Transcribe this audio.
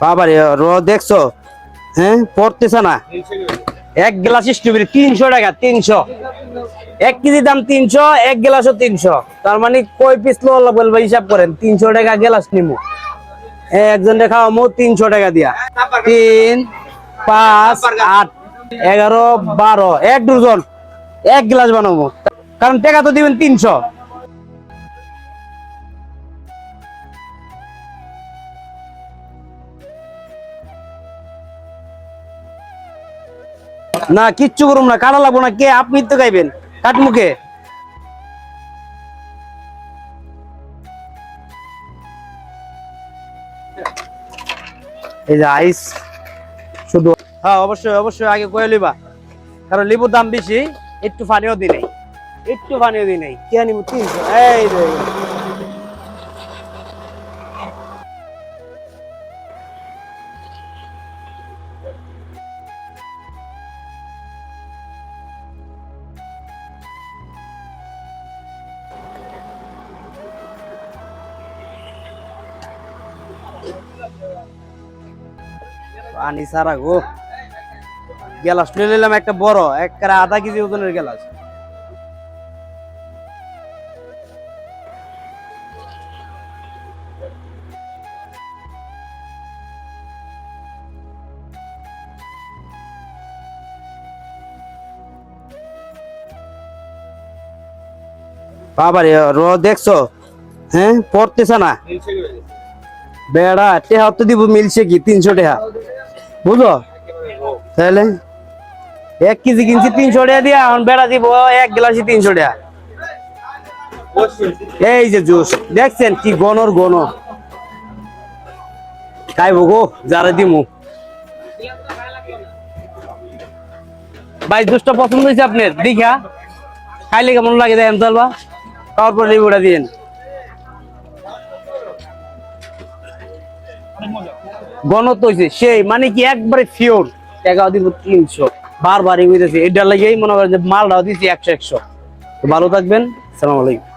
বাবারে দেখছো, হ্যাঁ পড়তেছে না। এক গ্লাস স্ট্রবেরি 300 টাকা, 300। 1 কেজি দাম 300, 1 গ্লাসও 300। তার মানে কয় পিস লোলা বলবো হিসাব করেন। 300 টাকা গ্লাস নিমু, একজনকে খাওয়ামো 300 টাকা দিয়া। 3, 5, 8, 11, 12, 1 ডজন 1 গ্লাস বানাবো, কারণ টাকা তো দিবেন 300। না কিচ্ছু করুম না, কাটা লাগবো না। কে আপনি তো খাইবেন কাট মুখে। এই যে আইস শুধু। হ্যাঁ অবশ্যই অবশ্যই আগে কয়ে লিবা, কারণ লেবুর দাম বেশি। একটু পানিও দিই নাই, একটু পানিও দিই নাই। কে নিব 300? এই রে পানি সারা গো। গ্লাস নিয়ে নিলাম একটা বড়, একটা 1/2 কেজি ওজনের গ্লাস। বাবারে দেখছো, হ্যাঁ পড়তেছে না। বেড়া টেহা তো দিব মিলছে কি 300 টাকা, বুঝো তাহলে। 1 কেজি কিনছি 300 টাকা দিয়া, এখন বেড়া দিব 1 গ্লাসই 300 টাকা। এই যে জুস দেখছেন কি গনর গন, খাইবো গো যারা দিমু। ভাই জুসটা পছন্দ হয়েছে আপনার? দেখা খাইলে কেমন লাগে দেখেন চলবা, খাওয়ার পর লেবুটা দিন। গণত হয়েছে সেই, মানে কি একবারে ফিওর। টাকা দিব 300, বারবার এগিয়েছে। এটার লাগেই মনে করেন যে মালটাও দিচ্ছি 100 100। ভালো থাকবেন, আসসালামু আলাইকুম।